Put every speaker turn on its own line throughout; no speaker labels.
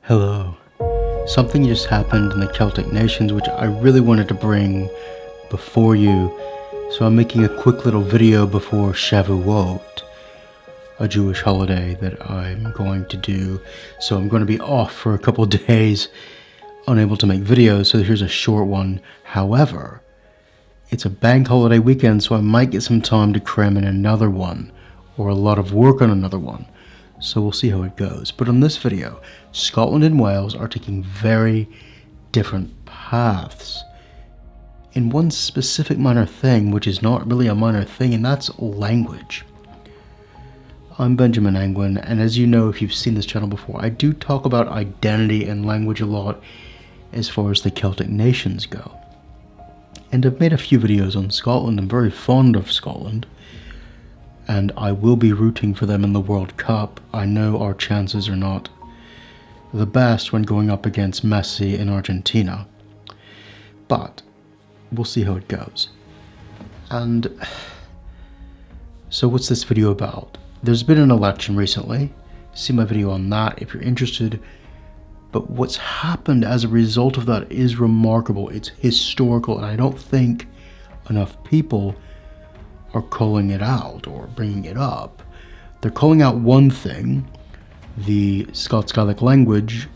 Hello. Something just happened in the Celtic nations which I really wanted to bring before you, so I'm making a quick little video before Shavuot, a Jewish holiday that I'm going to do. So I'm going to be off for a couple days, unable to make videos, so here's a short one. However, it's a bank holiday weekend, so I might get some time to cram in another one, or a lot of work on another one. So we'll see how it goes. But in this video, Scotland and Wales are taking very different paths in one specific minor thing, which is not really a minor thing, and that's language. I'm Benjamin Angwin, and as you know, if you've seen this channel before, I do talk about identity and language a lot as far as the Celtic nations go. And I've made a few videos on Scotland. I'm very fond of Scotland, and I will be rooting for them in the World Cup. I know our chances are not the best when going up against Messi in Argentina, but we'll see how it goes. And so what's this video about? There's been an election recently. See my video on that if you're interested. But what's happened as a result of that is remarkable. It's historical, and I don't think enough people are calling it out or bringing it up. They're calling out one thing. The Scots Gaelic language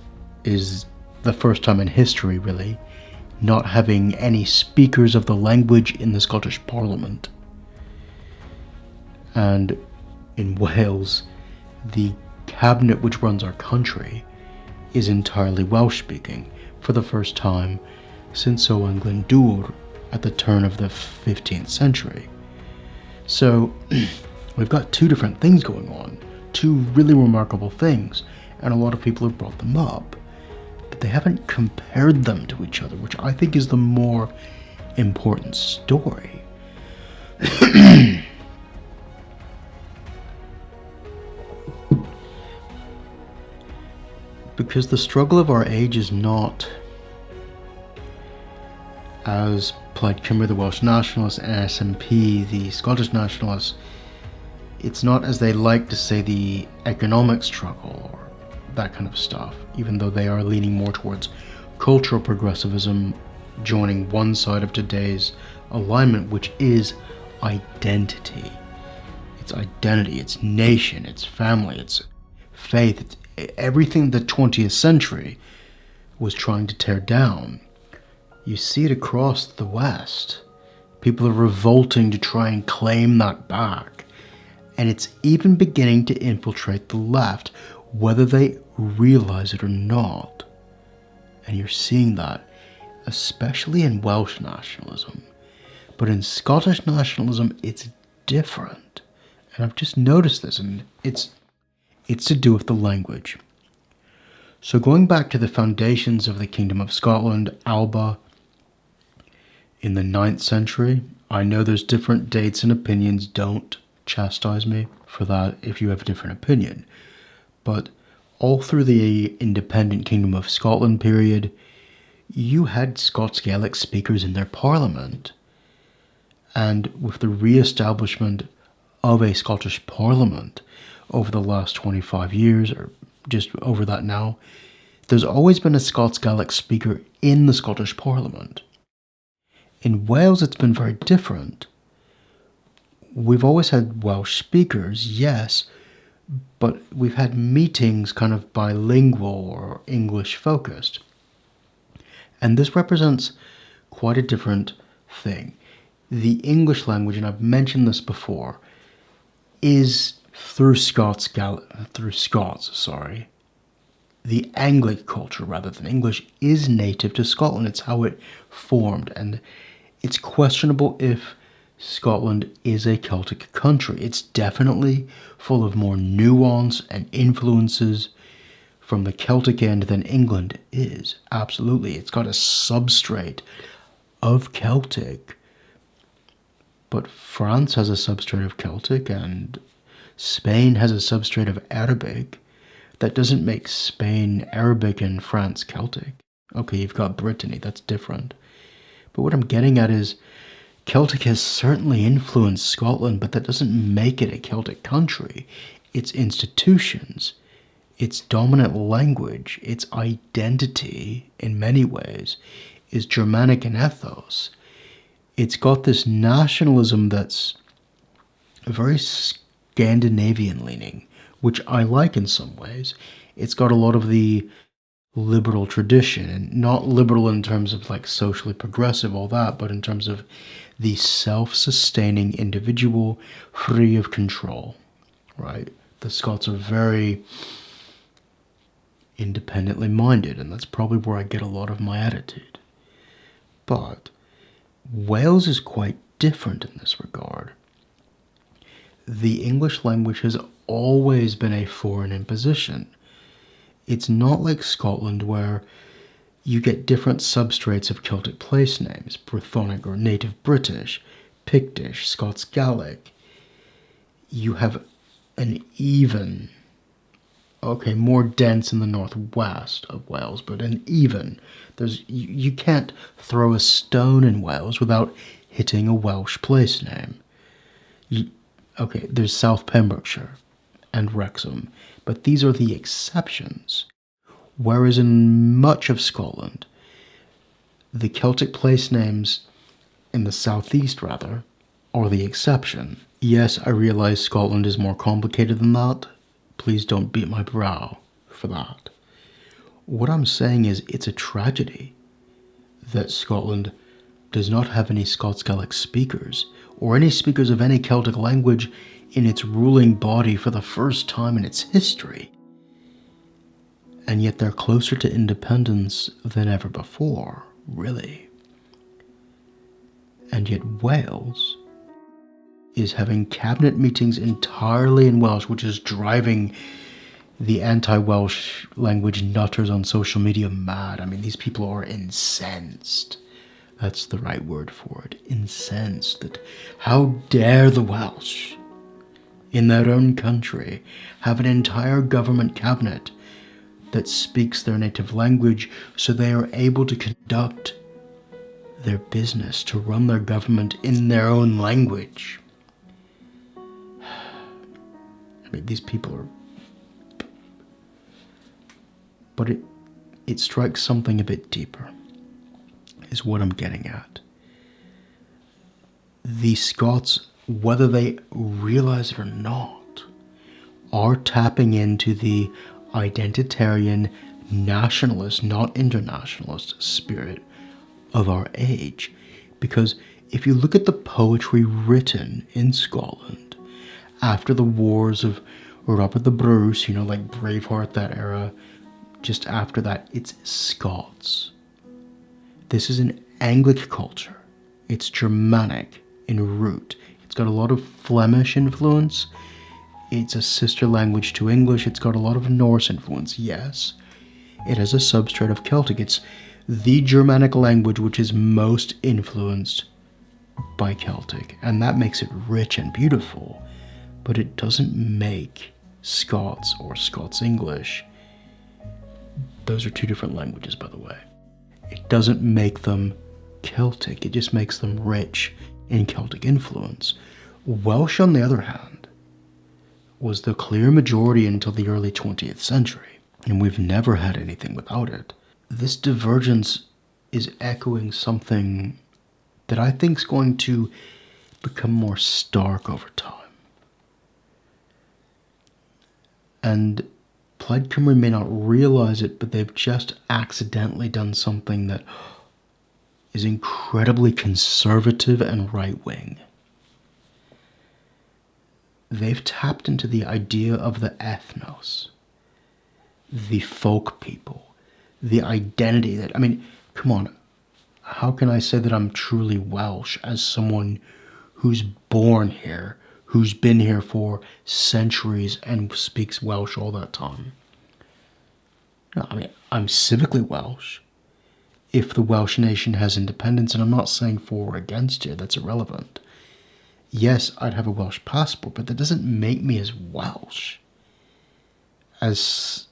is the first time in history, really, not having any speakers of the language in the Scottish Parliament. And in Wales, the cabinet which runs our country is entirely Welsh speaking for the first time since Owain Glyndŵr at the turn of the 15th century. So we've got two different things going on, two really remarkable things, and a lot of people have brought them up, but they haven't compared them to each other, which I think is the more important story. Because the struggle of our age is not, as Plaid Cymru, the Welsh nationalists, and SNP, the Scottish nationalists, it's not, as they like to say, the economic struggle or that kind of stuff, even though they are leaning more towards cultural progressivism, joining one side of today's alignment, which is identity. It's identity, it's nation, it's family, it's faith, it's everything the 20th century was trying to tear down. You see it across the West. People are revolting to try and claim that back. And it's even beginning to infiltrate the left, whether they realize it or not. And you're seeing that, especially in Welsh nationalism. But in Scottish nationalism, it's different. And I've just noticed this, and it's to do with the language. So going back to the foundations of the Kingdom of Scotland, Alba, in the 9th century, I know there's different dates and opinions, don't chastise me for that if you have a different opinion. But all through the independent Kingdom of Scotland period, you had Scots Gaelic speakers in their parliament. And with the re-establishment of a Scottish parliament over the last 25 years, or just over that now, there's always been a Scots Gaelic speaker in the Scottish Parliament. In Wales, it's been very different. We've always had Welsh speakers, yes, but we've had meetings kind of bilingual or English focused. And this represents quite a different thing. The English language, and I've mentioned this before, is through Scots, the Anglic culture rather than English is native to Scotland. It's how it formed, and it's questionable if Scotland is a Celtic country. It's definitely full of more nuance and influences from the Celtic end than England is. Absolutely. It's got a substrate of Celtic, but France has a substrate of Celtic, and Spain has a substrate of Arabic. That doesn't make Spain Arabic and France Celtic. Okay, you've got Brittany, that's different. But what I'm getting at is Celtic has certainly influenced Scotland, but that doesn't make it a Celtic country. Its institutions, its dominant language, its identity, in many ways, is Germanic in ethos. It's got this nationalism that's very Scandinavian leaning, which I like in some ways. It's got a lot of the liberal tradition, and not liberal in terms of like socially progressive, all that, but in terms of the self-sustaining individual free of control, right? The Scots are very independently minded, and that's probably where I get a lot of my attitude. But Wales is quite different in this regard. The English language has always been a foreign imposition. It's not like Scotland where you get different substrates of Celtic place names, Brythonic or Native British, Pictish, Scots Gaelic. You have an even, okay, more dense in the northwest of Wales, but an even. You can't throw a stone in Wales without hitting a Welsh place name. Okay, there's South Pembrokeshire and Wrexham, but these are the exceptions. Whereas in much of Scotland, the Celtic place names in the southeast, rather, are the exception. Yes, I realize Scotland is more complicated than that. Please don't beat my brow for that. What I'm saying is it's a tragedy that Scotland does not have any Scots Gaelic speakers, or any speakers of any Celtic language in its ruling body for the first time in its history. And yet they're closer to independence than ever before, really. And yet Wales is having cabinet meetings entirely in Welsh, which is driving the anti-Welsh language nutters on social media mad. I mean, these people are incensed. That's the right word for it. Incensed. That how dare the Welsh, in their own country, have an entire government cabinet that speaks their native language so they are able to conduct their business, to run their government in their own language. I mean, these people are... But it strikes something a bit deeper, is what I'm getting at. The Scots, whether they realize it or not, are tapping into the identitarian, nationalist, not internationalist spirit of our age. Because if you look at the poetry written in Scotland after the wars of Robert the Bruce, like Braveheart, that era, just after that, it's Scots. This is an Anglic culture. It's Germanic in root. It's got a lot of Flemish influence. It's a sister language to English. It's got a lot of Norse influence, yes. It has a substrate of Celtic. It's the Germanic language which is most influenced by Celtic, and that makes it rich and beautiful, but it doesn't make Scots or Scots English. Those are two different languages, by the way. It doesn't make them Celtic, it just makes them rich in Celtic influence. Welsh, on the other hand, was the clear majority until the early 20th century, and we've never had anything without it. This divergence is echoing something that I think is going to become more stark over time. And Plaid Cymru may not realize it, but they've just accidentally done something that is incredibly conservative and right-wing. They've tapped into the idea of the ethnos, the folk people, the identity that, come on, how can I say that I'm truly Welsh as someone who's born here, who's been here for centuries and speaks Welsh all that time? No, I'm civically Welsh. If the Welsh nation has independence, and I'm not saying for or against here, that's irrelevant. Yes, I'd have a Welsh passport, but that doesn't make me as Welsh. As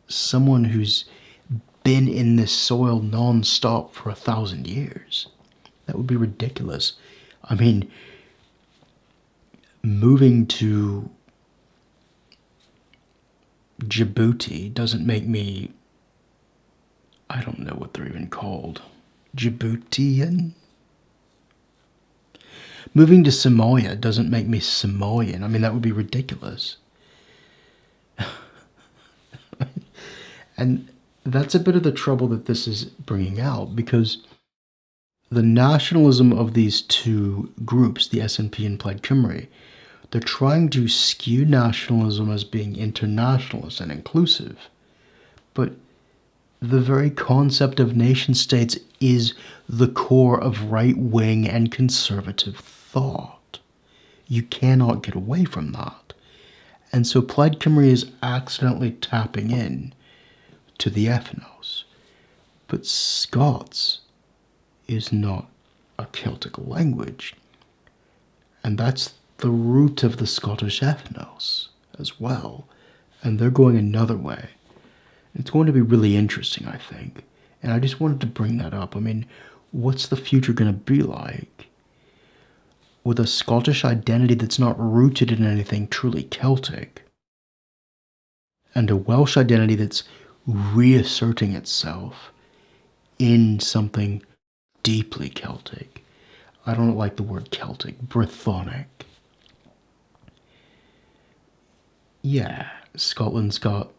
someone who's been in this soil non-stop for 1,000 years. That would be ridiculous. Moving to Djibouti doesn't make me, I don't know what they're even called. Djiboutian? Moving to Samoa doesn't make me Samoan. I mean, that would be ridiculous. And that's a bit of the trouble that this is bringing out, because the nationalism of these two groups, the SNP and Plaid Cymru, they're trying to skew nationalism as being internationalist and inclusive. But the very concept of nation states is the core of right-wing and conservative thought. You cannot get away from that. And so Plaid Cymru is accidentally tapping in to the ethnos. But Scots is not a Celtic language. And that's the root of the Scottish ethnos as well. And they're going another way. It's going to be really interesting, I think. And I just wanted to bring that up. I mean, what's the future going to be like? With a Scottish identity that's not rooted in anything truly Celtic. And a Welsh identity that's reasserting itself in something deeply Celtic. I don't like the word Celtic, Brythonic. Yeah, Scotland's got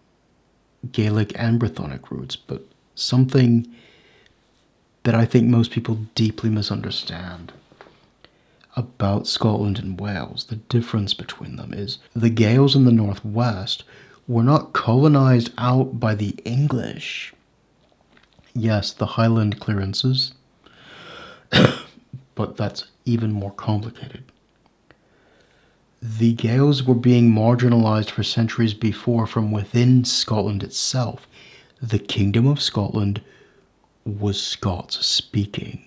Gaelic and Brythonic roots, but something that I think most people deeply misunderstand about Scotland and Wales, the difference between them is the Gaels in the northwest were not colonized out by the English. Yes, the Highland clearances, but that's even more complicated. The Gaels were being marginalized for centuries before from within Scotland itself. The Kingdom of Scotland was Scots-speaking.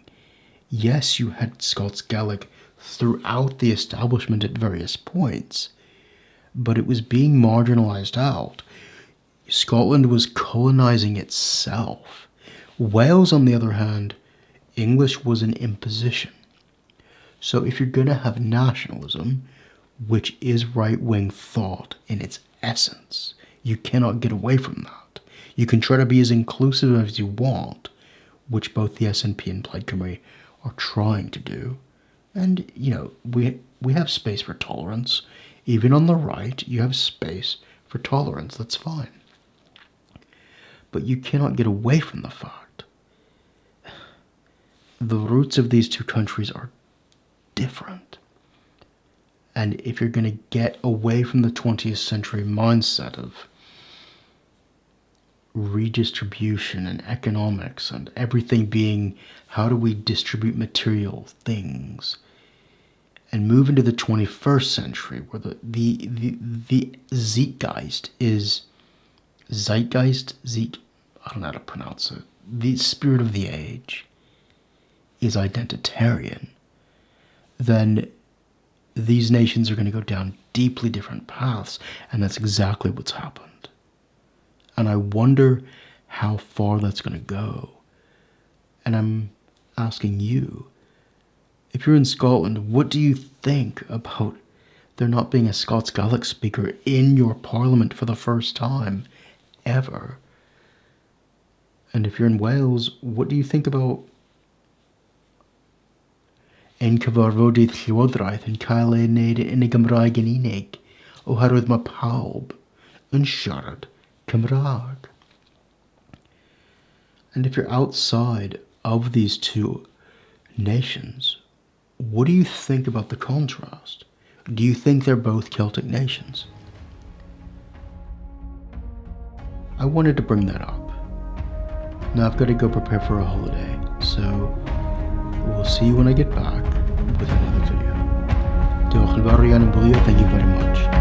Yes, you had Scots Gaelic throughout the establishment at various points, but it was being marginalized out. Scotland was colonizing itself. Wales, on the other hand, English was an imposition. So if you're going to have nationalism, which is right-wing thought in its essence, you cannot get away from that. You can try to be as inclusive as you want, which both the SNP and Plaid Cymru are trying to do. And, you know, we have space for tolerance. Even on the right, you have space for tolerance. That's fine. But you cannot get away from the fact the roots of these two countries are different. And if you're going to get away from the 20th century mindset of redistribution and economics and everything being how do we distribute material things, and move into the 21st century where the zeitgeist is I don't know how to pronounce it. The spirit of the age is identitarian, then these nations are going to go down deeply different paths, and that's exactly what's happened. And I wonder how far that's going to go. And I'm asking you, if you're in Scotland, what do you think about there not being a Scots Gaelic speaker in your parliament for the first time ever? And if you're in Wales, what do you think about ein cyfarfodydd llywodraeth yn cael ei wneud yn y Gymraeg yn unig, oherwydd mae pawb yn siarad Cymraeg? And if you're outside of these two nations, what do you think about the contrast? Do you think they're both Celtic nations? I wanted to bring that up. Now I've got to go prepare for a holiday, so we'll see you when I get back with another video. Diolch yn fawr iawn yn fwy, thank you very much.